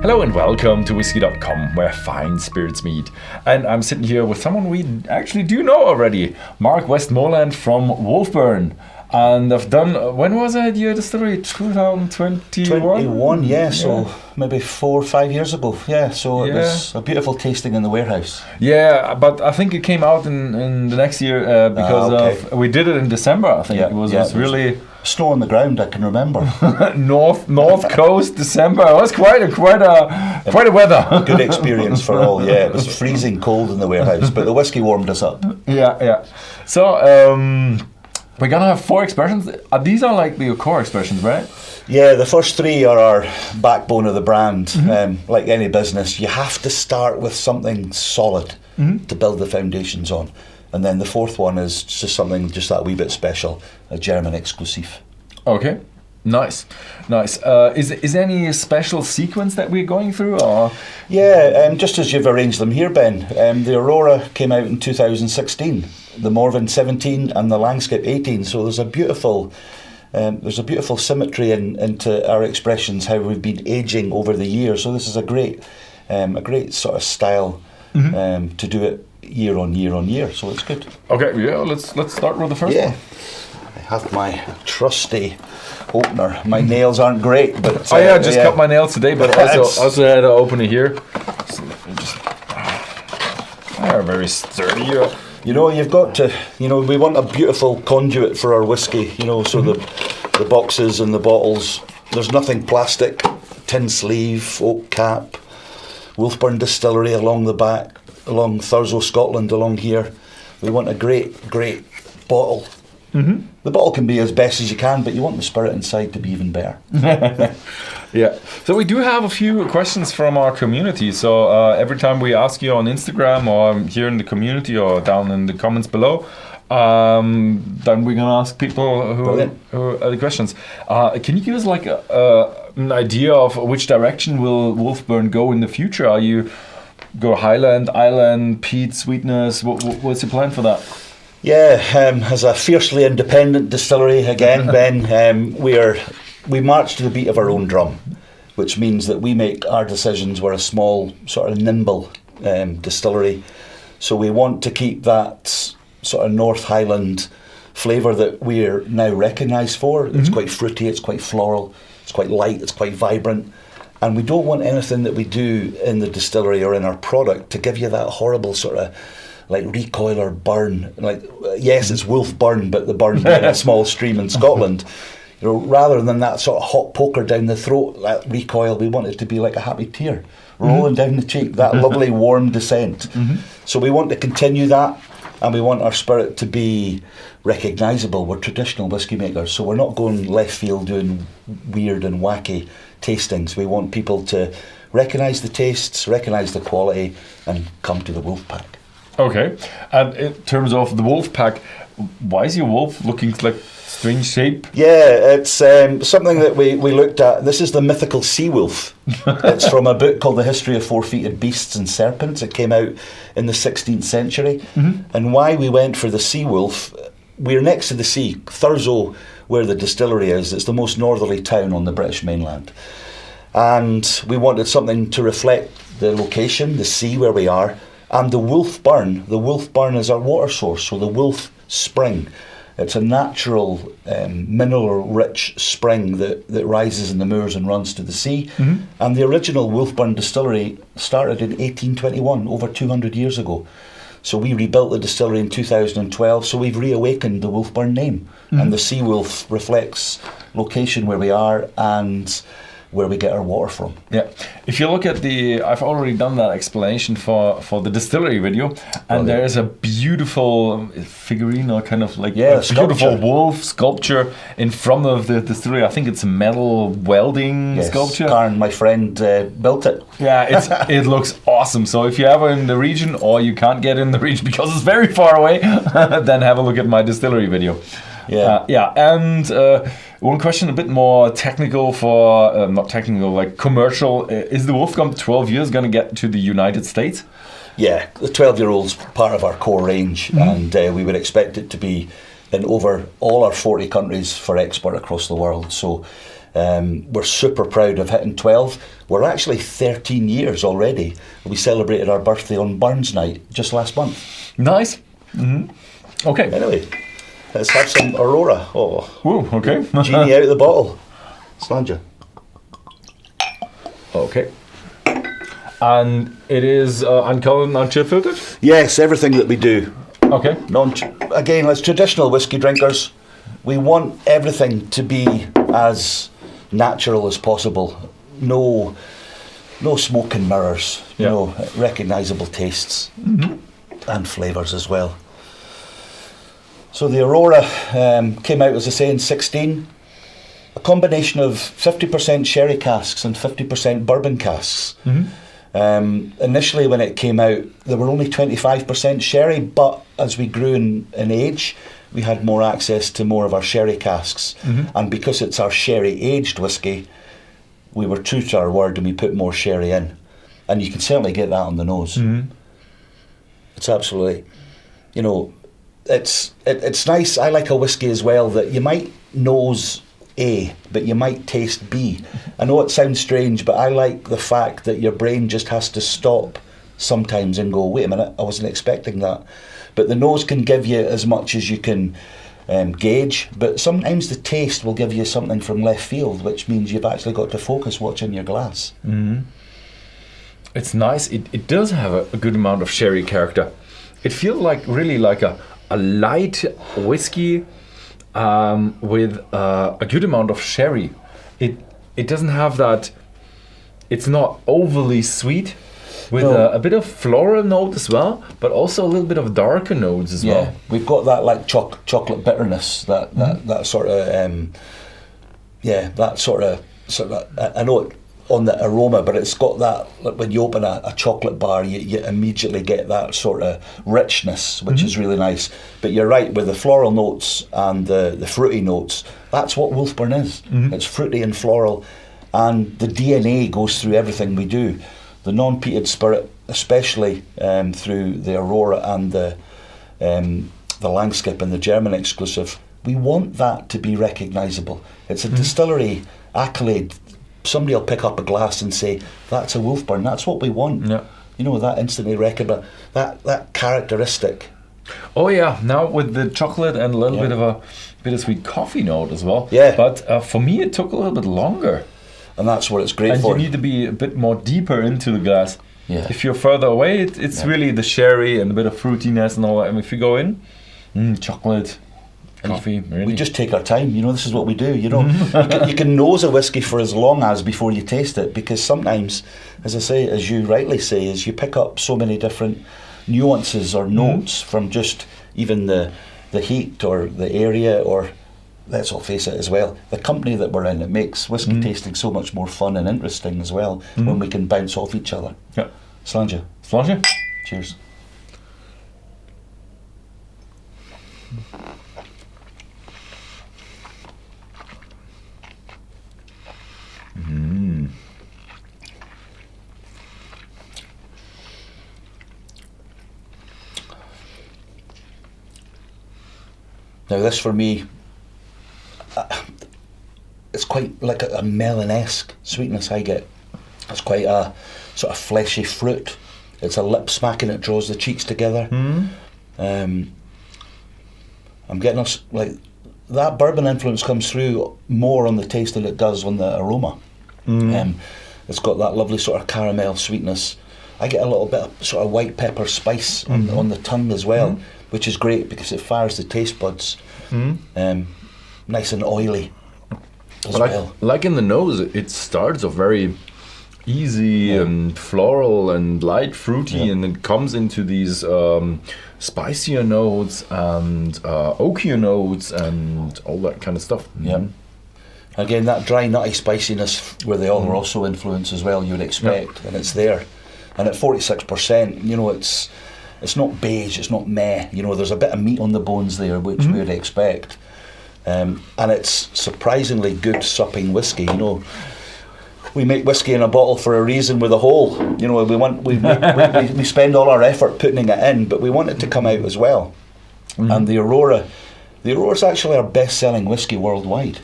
Hello and welcome to Whisky.com, where fine spirits meet. And I'm sitting here with someone we actually do know already, Mark Westmorland from Wolfburn. And I've done, when was it, your distillery? 2021? 21, yeah, so maybe 4 or 5 years ago. Yeah, so it was a beautiful tasting in the warehouse. Yeah, but I think it came out in the next year because we did it in December, I think. It was really... Snow on the ground, I can remember. North Coast, December. It was quite a weather. Good experience for all, yeah. It was freezing cold in the warehouse, but the whiskey warmed us up. Yeah. So, we're gonna have 4 expressions. These are like the core expressions, right? Yeah, the first 3 are our backbone of the brand. Mm-hmm. Like any business, you have to start with something solid to build the foundations on. And then the 4th one is just something just that wee bit special, a German exclusive. Okay, nice. Is there any special sequence that we're going through? Or? Yeah, just as you've arranged them here, Ben. The Aurora came out in 2016, the Morven 17 and the Landscape 18. So there's a beautiful symmetry into our expressions, how we've been aging over the years. So this is a great sort of style to do it year on year, so it's good. Okay, yeah, let's start with the first one. I have my trusty opener. My nails aren't great, but I just cut my nails today, but also had to open it here. So they're very sturdy. You know, you've got to. We want a beautiful conduit for our whiskey. So the boxes and the bottles. There's nothing plastic. Tin sleeve, oak cap, Wolfburn Distillery along the back. Along Thurso, Scotland, along here. We want a great bottle. Mm-hmm. The bottle can be as best as you can, but you want the spirit inside to be even better. Yeah. So we do have a few questions from our community. So every time we ask you on Instagram or here in the community or down in the comments below, then we're going to ask people who are the questions. Can you give us like an idea of which direction will Wolfburn go in the future? Are you... Go Highland, Island, peat, sweetness. What's your plan for that? Yeah, as a fiercely independent distillery again, Ben, we march to the beat of our own drum, which means that we make our decisions. We're a small, sort of nimble distillery, so we want to keep that sort of North Highland flavour that we're now recognised for. It's quite fruity, it's quite floral, it's quite light, it's quite vibrant. And we don't want anything that we do in the distillery or in our product to give you that horrible sort of like recoil or burn. Like, yes, it's Wolfburn, but the burn being a small stream in Scotland. Rather than that sort of hot poker down the throat, that recoil, we want it to be like a happy tear rolling down the cheek, that lovely warm descent. So we want to continue that, and we want our spirit to be recognisable. We're traditional whiskey makers, so we're not going left field doing weird and wacky tastings. We want people to recognise the tastes, recognise the quality, and come to the wolf pack. Okay, and in terms of the wolf pack, why is your wolf looking like strange shape? Yeah, it's something that we looked at. This is the mythical sea wolf. It's from a book called The History of Four-Footed Beasts and Serpents. It came out in the 16th century. And why we went for the sea wolf, we're next to the sea. Thurso, where the distillery is, it's the most northerly town on the British mainland. And we wanted something to reflect the location, the sea where we are, and the Wolfburn. The Wolfburn is our water source, so the Wolf Spring. It's a natural, mineral-rich spring that rises in the moors and runs to the sea. And the original Wolfburn distillery started in 1821, over 200 years ago. So we rebuilt the distillery in 2012, so we've reawakened the Wolfburn name. And the sea wolf reflects location where we are and where we get our water from. Yeah. If you look at I've already done that explanation for the distillery video, and there is a beautiful figurine or kind of like a beautiful wolf sculpture in front of the distillery. I think it's a metal welding sculpture. Karen, my friend, built it. Yeah, it looks awesome. So if you're ever in the region or you can't get in the region because it's very far away, then have a look at my distillery video. And one question a bit more technical not technical, like commercial. Is the Wolfgang 12 years going to get to the United States? Yeah, the 12-year-old's part of our core range, and we would expect it to be in over all our 40 countries for export across the world. So we're super proud of hitting 12. We're actually 13 years already. We celebrated our birthday on Burns Night just last month. Nice. Okay. Anyway, let's have some Aurora. Oh, Ooh, okay. genie out of the bottle. Slanja. Okay. And it is uncoloured, not chill filtered? Yes, everything that we do. Okay. Again, as traditional whiskey drinkers, we want everything to be as natural as possible. No smoke and mirrors. Recognisable tastes and flavours as well. So the Aurora came out, as I say, in 16. A combination of 50% sherry casks and 50% bourbon casks. Initially, when it came out, there were only 25% sherry, but as we grew in age, we had more access to more of our sherry casks. And because it's our sherry-aged whiskey, we were true to our word and we put more sherry in. And you can certainly get that on the nose. It's absolutely, it's nice. I like a whiskey as well that you might nose A, but you might taste B. I know it sounds strange, but I like the fact that your brain just has to stop sometimes and go, wait a minute, I wasn't expecting that. But the nose can give you as much as you can gauge, but sometimes the taste will give you something from left field, which means you've actually got to focus what's in your glass. It's nice. It does have a good amount of sherry character. It feels really like a light whiskey with a good amount of sherry. It doesn't have that. It's not overly sweet, with a bit of floral note as well, but also a little bit of darker notes as well. We've got that like chocolate bitterness, that sort of I know it on the aroma, but it's got that, like when you open a chocolate bar, you immediately get that sort of richness, which is really nice. But you're right, with the floral notes and the fruity notes, that's what Wolfburn is. It's fruity and floral, and the DNA goes through everything we do. The non-peated spirit, especially through the Aurora and the Langskip and the German exclusive, we want that to be recognisable. It's a distillery accolade. Somebody will pick up a glass and say, that's a Wolfburn. That's what we want. Yeah. That instantly recognize that characteristic. Oh yeah, now with the chocolate and a little bit of a bittersweet coffee note as well. Yeah. But for me, it took a little bit longer. And that's what it's great and for. And you need to be a bit more deeper into the glass. Yeah. If you're further away, it's really the sherry and a bit of fruitiness and all that. And if you go in, chocolate, coffee, really. We just take our time. This is what we do. You can nose a whiskey for as long as before you taste it, because sometimes, as I say, as you rightly say, is you pick up so many different nuances or notes from just even the heat or the area, or let's all face it as well, the company that we're in. It makes whiskey tasting so much more fun and interesting as well when we can bounce off each other. Yeah. Slanja. Slanja. Cheers. Now this for me, it's quite like a melon-esque sweetness I get. It's quite a sort of fleshy fruit. It's a lip smacking, it draws the cheeks together. I'm getting like that bourbon influence comes through more on the taste than it does on the aroma. It's got that lovely sort of caramel sweetness. I get a little bit of sort of white pepper spice on the tongue as well, which is great because it fires the taste buds. Nice and oily as well. Like in the nose, it starts off very easy and floral and light fruity, and it comes into these spicier notes and oakier notes and all that kind of stuff. Again, that dry nutty spiciness where they all are also influenced as well, you would expect, and it's there. And at 46%, it's not beige, it's not meh. There's a bit of meat on the bones there, which we would expect. And it's surprisingly good supping whiskey. We make whiskey in a bottle for a reason with a hole. We spend all our effort putting it in, but we want it to come out as well. And the Aurora The Aurora is actually our best-selling whiskey worldwide,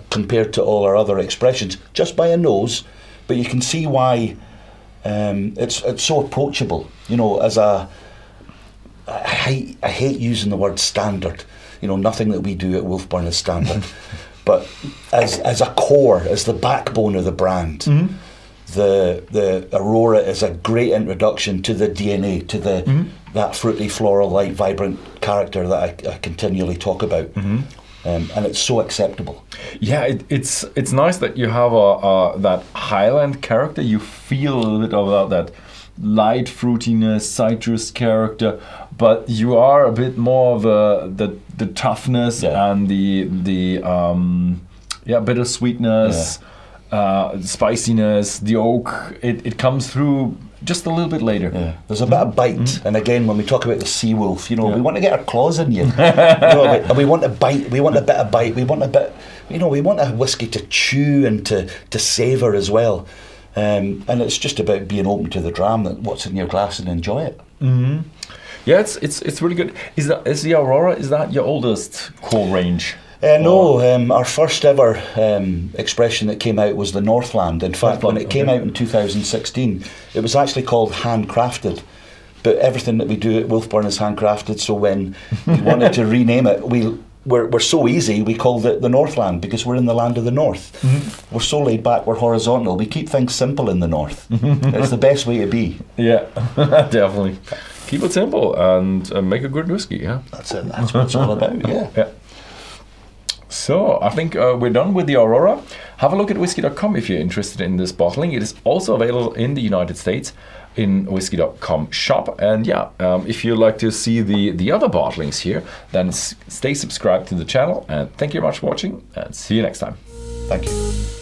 compared to all our other expressions, just by a nose. But you can see why it's so approachable. You know, as I hate using the word standard. You know, nothing that we do at Wolfburn is standard. But as a core, as the backbone of the brand, the Aurora is a great introduction to the DNA, to that fruity, floral, light, vibrant character that I continually talk about. And it's so acceptable. Yeah, it's nice that you have that Highland character. You feel a little bit of that light fruitiness, citrus character, but you are a bit more of the toughness and the bittersweetness, spiciness, the oak. It comes through just a little bit later. Yeah. There's a bit of bite, and again, when we talk about the sea wolf, you know, we want to get our claws in you, and we want a bite. We want a bit of bite. We want a bit. You know, we want a whiskey to chew and to savour as well. And it's just about being open to the dram, that what's in your glass, and enjoy it. Yeah, it's really good. Is the Aurora? Is that your oldest core range? No, our first ever expression that came out was the Northland. In fact, when it came out in 2016, it was actually called Handcrafted. But everything that we do at Wolfburn is handcrafted. So when we wanted to rename it, we're so easy. We called it the Northland because we're in the land of the North. We're so laid back. We're horizontal. We keep things simple in the North. It's the best way to be. Yeah, definitely. Keep it simple and make a good whiskey. Yeah, that's it. That's what it's all about. Yeah. So I think we're done with the Aurora. Have a look at Whisky.com if you're interested in this bottling. It is also available in the United States in Whisky.com shop. And if you'd like to see the other bottlings here, then stay subscribed to the channel. And thank you very much for watching, and see you next time. Thank you.